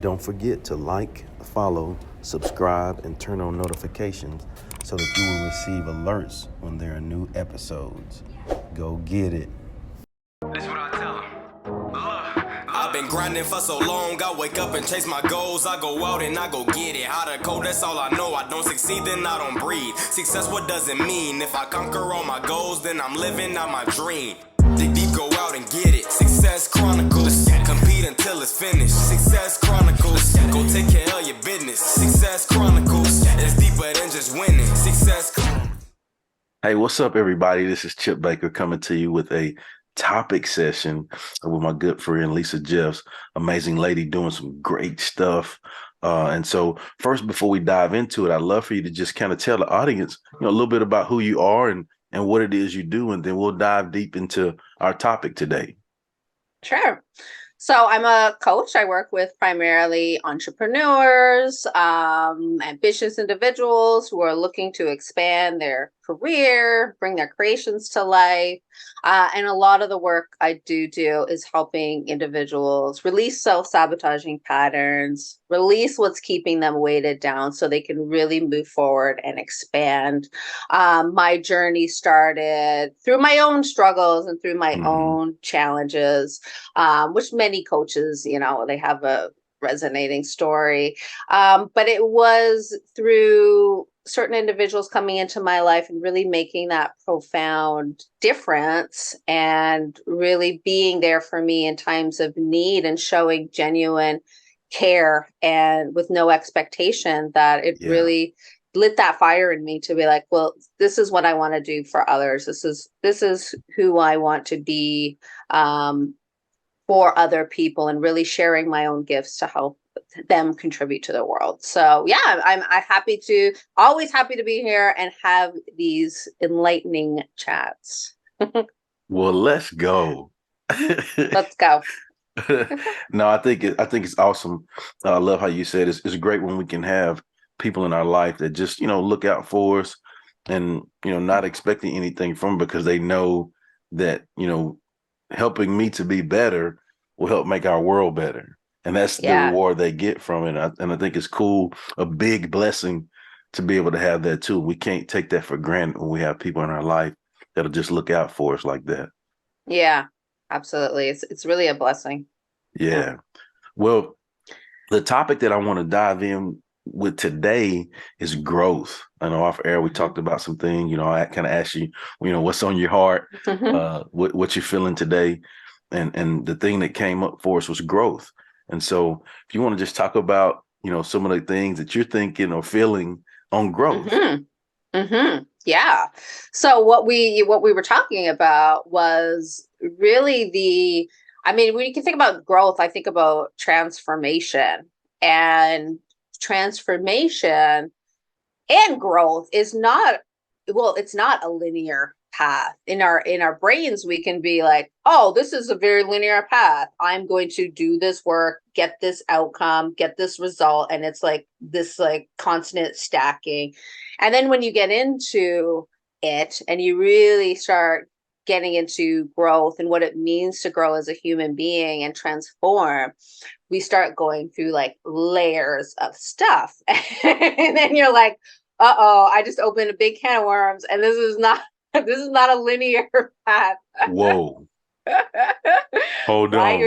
Don't forget to like, follow, subscribe, and turn on notifications so that you will receive alerts when there are new episodes. Go get it. That's what I tell them. Look, I've been grinding for so long, I wake up and chase my goals. I go out and I go get it. How to code, that's all I know. I don't succeed, then I don't breathe. Success, what does it mean? If I conquer all my goals, then I'm living out my dream. Dig deep, go out and get it. Success Chronicles. Compete until it's finished. Success Chronicles. Go take care of your business. Success Chronicles. It's deeper than just winning. Success Chronicles. Hey, what's up, everybody? This is Chip Baker coming to you with a topic session with my good friend Lisa Jeffs, amazing lady doing some great stuff. And so first, before we dive into it, I'd love for you to just kind of tell the audience, a little bit about who you are and what it is you do, and then we'll dive deep into our topic today. Sure. So I'm a coach. I work with primarily entrepreneurs, ambitious individuals who are looking to expand their career, bring their creations to life. And a lot of the work I do is helping individuals release self-sabotaging patterns, release what's keeping them weighted down so they can really move forward and expand. My journey started through my own struggles and through my own challenges, which many coaches, they have a resonating story. But it was through certain individuals coming into my life and really making that profound difference and really being there for me in times of need and showing genuine care and with no expectation that it really lit that fire in me to be like, well, this is what I want to do for others. This is who I want to be for other people, and really sharing my own gifts to help them contribute to the world. So yeah, I'm always happy to be here and have these enlightening chats. Well, let's go. Let's go. No, I think it's awesome. I love how you said it's great when we can have people in our life that just, look out for us and, not expecting anything from them because they know that, helping me to be better will help make our world better. And that's the reward they get from it. And I think it's cool, a big blessing to be able to have that too. We can't take that for granted when we have people in our life that'll just look out for us like that. Yeah, absolutely. It's really a blessing. Yeah. Well, the topic that I want to dive in with today is growth. I know off air we talked about some things, I kind of asked you, what's on your heart, what you're feeling today. And the thing that came up for us was growth. And so if you want to just talk about, some of the things that you're thinking or feeling on growth. Yeah. So what we were talking about was really when you can think about growth, I think about transformation, and transformation and growth is it's not a linear path. In our brains, we can be like, oh, this is a very linear path. I'm going to do this work, get this outcome, get this result. And it's like this constant stacking. And then when you get into it and you really start getting into growth and what it means to grow as a human being and transform, we start going through layers of stuff. And then you're like, uh-oh, I just opened a big can of worms, and this is not a linear path. Whoa. Hold on.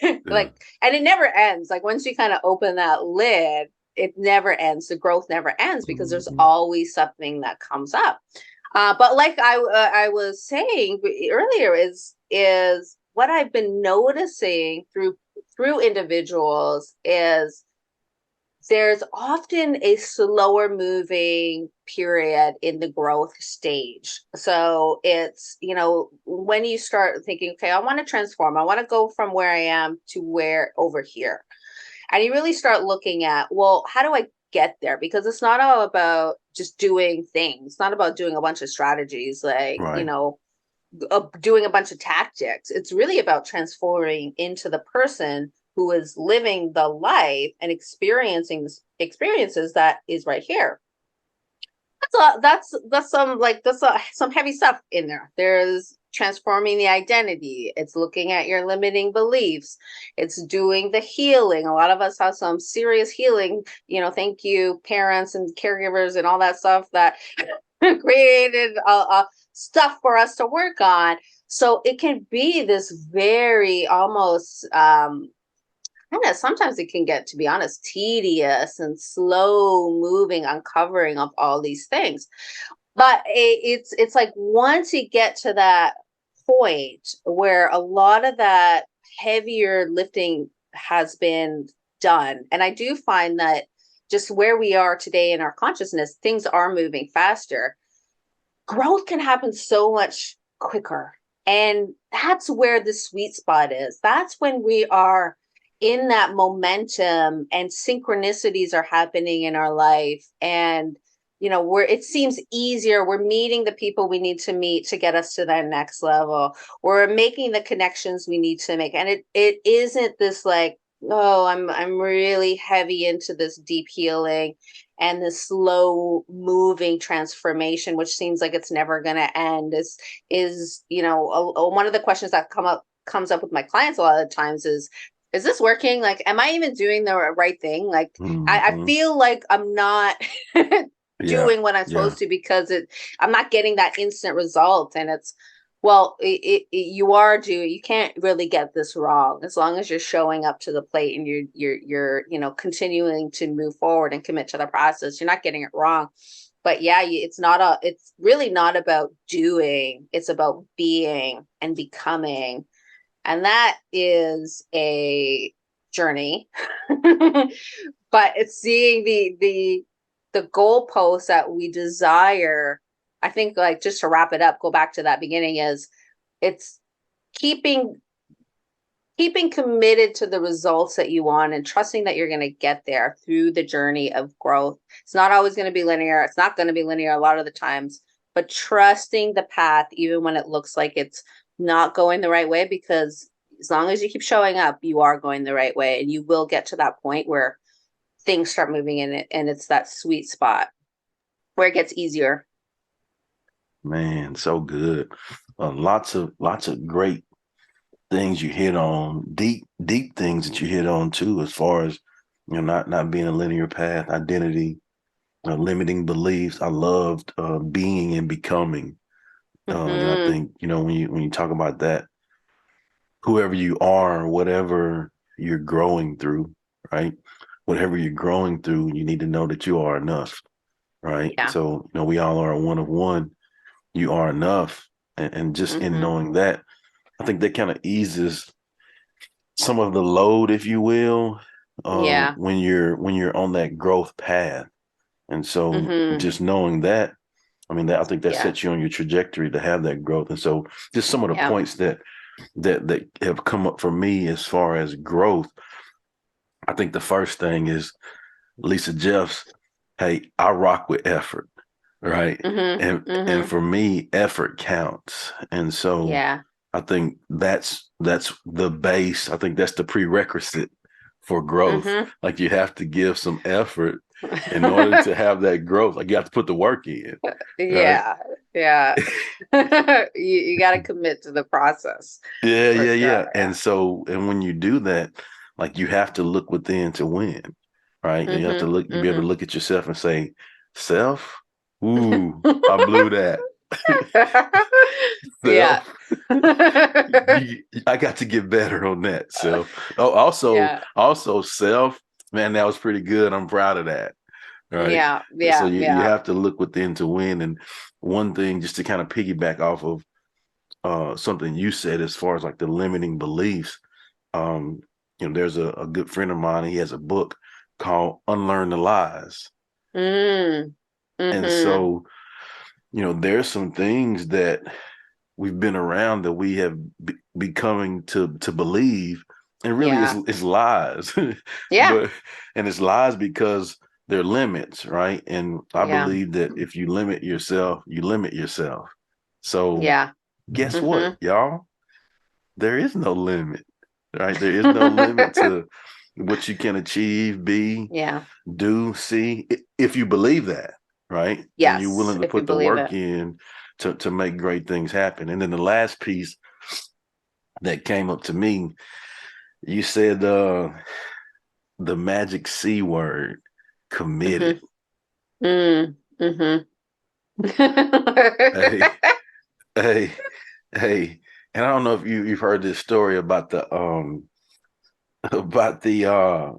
And it never ends. Once you kind of open that lid, it never ends. The growth never ends because there's always something that comes up. But like I was saying earlier, is what I've been noticing through individuals is there's often a slower moving period in the growth stage. So it's, when you start thinking, okay, I want to transform, I want to go from where I am to where over here. And you really start looking at, well, how do I get there? Because it's not all about just doing things. It's not about doing a bunch of strategies, doing a bunch of tactics. It's really about transforming into the person who is living the life and experiencing the experiences that is right here. That's some heavy stuff in there. There's transforming the identity. It's looking at your limiting beliefs. It's doing the healing. A lot of us have some serious healing. Thank you, parents and caregivers and all that stuff that created stuff for us to work on. So it can be this very almost sometimes it can get, to be honest, tedious and slow moving uncovering of all these things. But it's like once you get to that point where a lot of that heavier lifting has been done, and I do find that just where we are today in our consciousness, things are moving faster. Growth can happen so much quicker. And that's where the sweet spot is. That's when we are in that momentum and synchronicities are happening in our life. And, it seems easier. We're meeting the people we need to meet to get us to that next level. We're making the connections we need to make. And it isn't this like, oh, I'm really heavy into this deep healing and this slow moving transformation, which seems like it's never going to end. Is one of the questions that comes up with my clients a lot of times is this working? Like, am I even doing the right thing? Like, I feel like I'm not doing what I'm supposed to because I'm not getting that instant result. And it's, well, you are doing, you can't really get this wrong as long as you're showing up to the plate and you're continuing to move forward and commit to the process. You're not getting it wrong. But yeah, it's really not about doing, it's about being and becoming. And that is a journey, but it's seeing the goalposts that we desire. I think, like, just to wrap it up, go back to that beginning, is it's keeping committed to the results that you want and trusting that you're going to get there through the journey of growth. It's not always going to be linear. It's not going to be linear a lot of the times, but trusting the path, even when it looks like it's not going the right way, because as long as you keep showing up, you are going the right way, and you will get to that point where things start moving in it, and it's that sweet spot where it gets easier. Man, so good. Lots of great things you hit on, deep things that you hit on too, as far as not being a linear path, identity, limiting beliefs. I loved being and becoming. And I think when you talk about that, whoever you are, whatever you're growing through, right? Whatever you're growing through, you need to know that you are enough, right? Yeah. So we all are one of one. You are enough, and just in knowing that, I think that kind of eases some of the load, if you will, when you're on that growth path. And so just knowing that, I mean, I think that sets you on your trajectory to have that growth. And so just some of the points that have come up for me as far as growth, I think the first thing is Lisa Jeff's, hey, I rock with effort, right? And for me, effort counts. And so I think that's the base. I think that's the prerequisite for growth. Like, you have to give some effort in order to have that growth. Like, you have to put the work in. Yeah. You got to commit to the process. Yeah. And when you do that, like, you have to look within to win, right? And you have to look, you be able to look at yourself and say, self, ooh, I blew that. Yeah. I got to get better on that. So, also self, man, that was pretty good. I'm proud of that. Right. Yeah. So you have to look within to win. And one thing, just to kind of piggyback off of something you said, as far as like the limiting beliefs, there's a good friend of mine. He has a book called Unlearn the Lies. And so, there's some things that we've been around that we have becoming to believe, and really it's lies. And it's lies because they're limits, right? And I believe that if you limit yourself, you limit yourself. So guess what, y'all? There is no limit, right? There is no limit to what you can achieve, be, do, see, if you believe that, right? Yes, and you're willing to if you put the believe work it. in to make great things happen. And then the last piece that came up to me, you said the magic C word, committed. Mm-hmm. Hey, hey, hey. And I don't know if you've heard this story about about the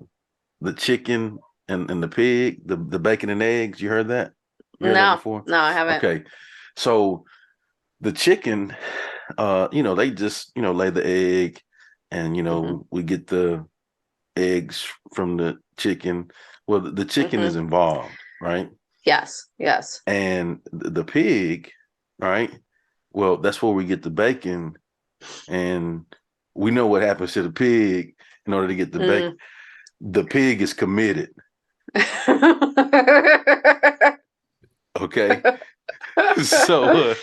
chicken and the pig, the bacon and eggs. You heard that? You heard that No, before? no, I haven't. Okay. So the chicken, they just, lay the egg, and we get the eggs from the chicken. Well, the chicken is involved, right? Yes, yes. And the pig, right? Well, that's where we get the bacon, and we know what happens to the pig in order to get the bacon. The pig is committed. Okay. So,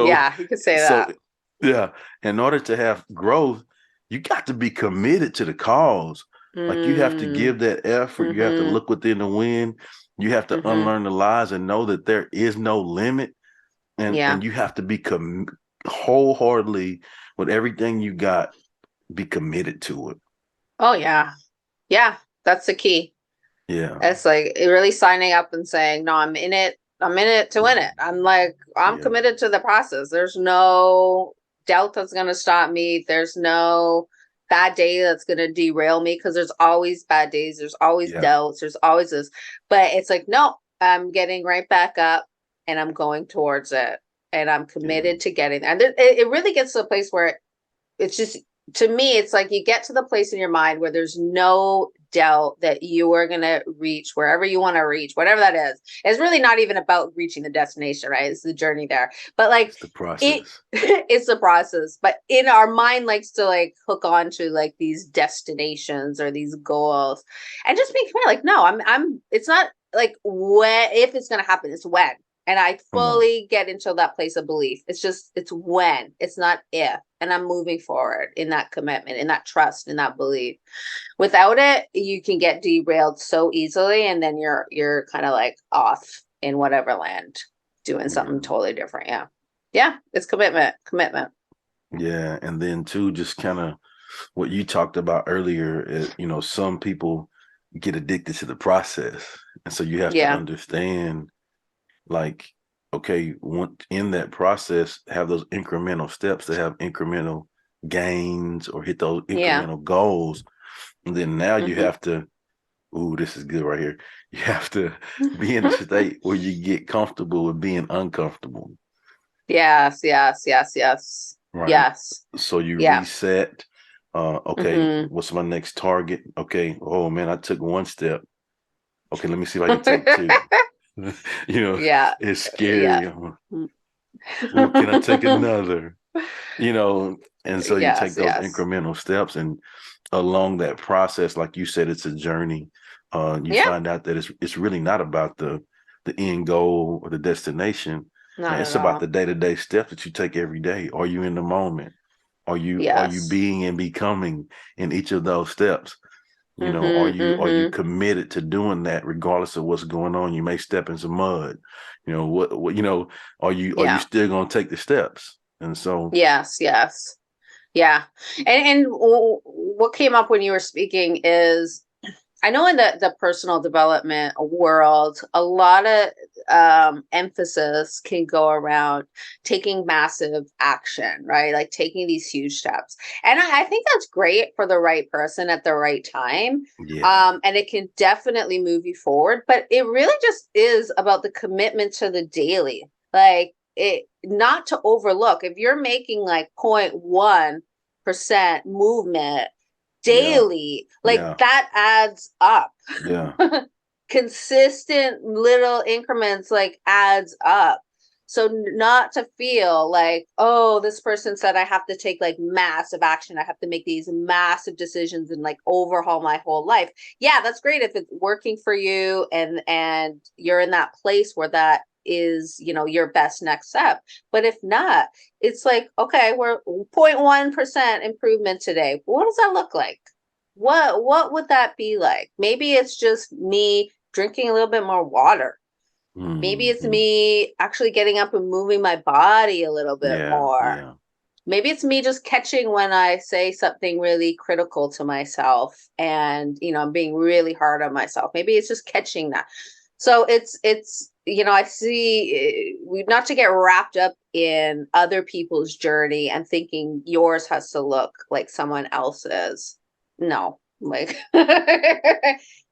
Yeah, you could say that. yeah. In order to have growth, you got to be committed to the cause. Like you have to give that effort. You have to look within the wind. You have to unlearn the lies and know that there is no limit. And you have to be wholeheartedly with everything you got, be committed to it. Oh yeah. Yeah, that's the key. Yeah. It's like really signing up and saying, no, I'm in it to win it. I'm committed to the process. There's no doubt that's going to stop me. There's no bad day that's going to derail me, because there's always bad days. There's always doubts. There's always this. But it's like, no, I'm getting right back up and I'm going towards it. And I'm committed to getting there. And it really gets to a place where it's just, to me, it's like you get to the place in your mind where there's no doubt that you are going to reach wherever you want to reach, whatever that is. It's really not even about reaching the destination, right? It's the journey there. But like it's the process. It's the process. But in our mind likes to like hook on to like these destinations or these goals, and just being clear, like, no, I'm it's not like when, if it's going to happen, it's when. And I fully get into that place of belief. It's when, it's not if. And I'm moving forward in that commitment, in that trust, in that belief. Without it, you can get derailed so easily. And then you're kind of like off in whatever land doing something totally different. Yeah. Yeah. It's commitment. Yeah. And then too, just kind of what you talked about earlier is, some people get addicted to the process. And so you have to understand, like, okay, in that process, have those incremental steps to have incremental gains or hit those incremental goals. And then now you have to, this is good right here. You have to be in a state where you get comfortable with being uncomfortable. Yes. Right. Yes. So you reset. Okay, what's my next target? Okay, oh man, I took one step. Okay, let me see if I can take two. It's scary. Can I take another? And so you take those incremental steps, and along that process, like you said, it's a journey. You find out that it's really not about the end goal or the destination. It's about the day-to-day steps that you take every day. Are you in the moment? Are you being and becoming in each of those steps? Are you committed to doing that regardless of what's going on? You may step in some mud. What are you still going to take the steps? And so yes. Yeah. And what came up when you were speaking is, I know in the personal development world, a lot of emphasis can go around taking massive action, right? Like taking these huge steps. And I think that's great for the right person at the right time. Yeah. And it can definitely move you forward. But it really just is about the commitment to the daily. Like, it not to overlook. If you're making like 0.1% movement daily, that adds up. Consistent little increments like adds up. So not to feel like, oh, this person said I have to take like massive action, I have to make these massive decisions and like overhaul my whole life. Yeah, that's great if it's working for you and you're in that place where that is, your best next step. But if not, it's like, okay, we're 0.1% improvement today. What does that look like? What would that be like? Maybe it's just me drinking a little bit more water. Maybe it's Mm-hmm. me actually getting up and moving my body a little bit Yeah, more. yeah, Maybe it's me just catching when I say something really critical to myself and, I'm being really hard on myself. Maybe it's just catching that. So I see we not to get wrapped up in other people's journey and thinking yours has to look like someone else's. No, like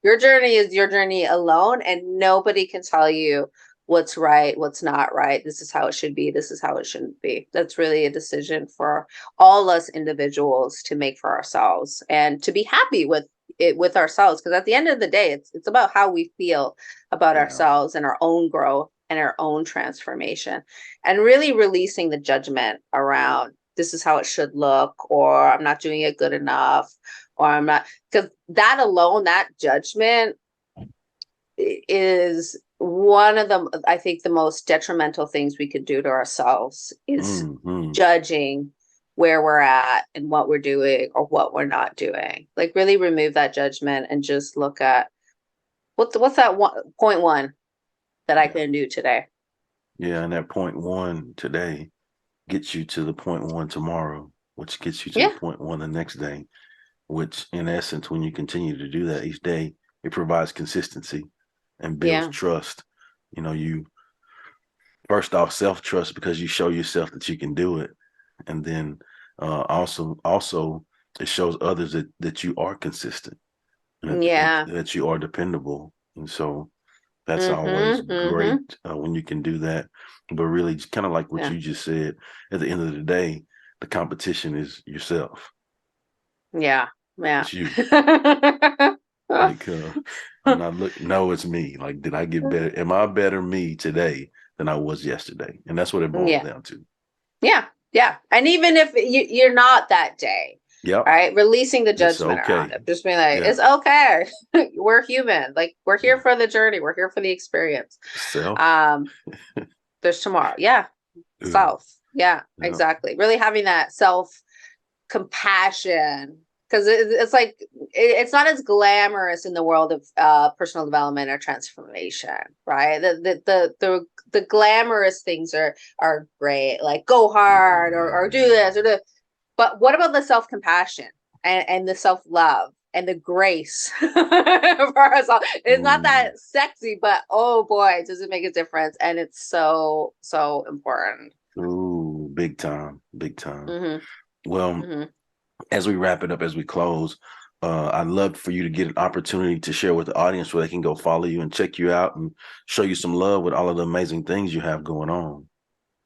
your journey is your journey alone, and nobody can tell you what's right, what's not right. This is how it should be. This is how it shouldn't be. That's really a decision for all us individuals to make for ourselves and to be happy with it with ourselves. Because at the end of the day, it's about how we feel about yeah, ourselves and our own growth and our own transformation, and really releasing the judgment around this is how it should look, or I'm not doing it good enough, or I'm not, because that alone, that judgment is one of the, I think, the most detrimental things we could do to ourselves is mm-hmm. judging where we're at and what we're doing or what we're not doing. Like really remove that judgment and just look at what's that point one that I Yeah, can do today. yeah. And that point one today gets you to the point one tomorrow, which gets you to the Yeah, point one the next day, which in essence, when you continue to do that each day, it provides consistency and builds yeah, trust. You first off self-trust because you show yourself that you can do it. And then also it shows others that you are consistent and yeah. that you are dependable. And so that's always Mm-hmm. great Mm-hmm. when you can do that. But really, kind of like what Yeah. you just said, at the end of the day, the competition is yourself. Yeah. Yeah. It's you. Like, I'm not no, it's me. Like, did I get better? Am I better me today than I was yesterday? And that's what it boils Yeah. down to. Yeah. Yeah. And even if you're not that day, Yep. right? Releasing the It's judgment around okay. it. Just being like, Yeah. it's okay. We're human. Like we're here Yeah. for the journey. We're here for the experience. Self. Um, there's tomorrow. Yeah. Yeah. Self. Yeah, Yeah. exactly. Really having that self compassion, because it's like it's not as glamorous in the world of personal development or transformation, right? The glamorous things are great, like go hard or do this or do. But what about the self compassion and the self love and the grace for ourselves? It's not Mm. that sexy, but oh boy, does it make a difference? And it's so important. Ooh, big time. Big time. Hmm. Well, Hmm. as we wrap it up, as we close, I'd love for you to get an opportunity to share with the audience where they can go follow you and check you out and show you some love with all of the amazing things you have going on.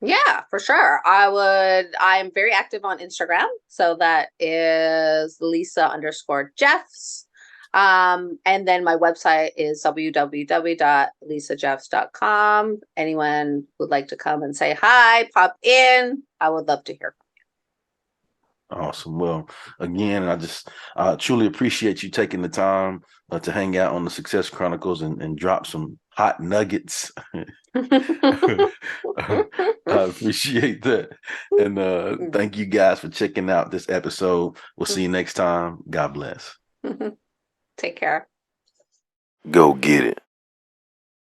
Yeah, for sure. I'm very active on Instagram. So that is Lisa_Jeffs. And then my website is www.lisajeffs.com. Anyone would like to come and say hi, pop in. I would love to hear Awesome. Well, again, I just truly appreciate you taking the time to hang out on the Success Chronicles and drop some hot nuggets. from I appreciate that. And you. thank you guys for checking out this episode. We'll see you next time. God bless. Take care. Go get it.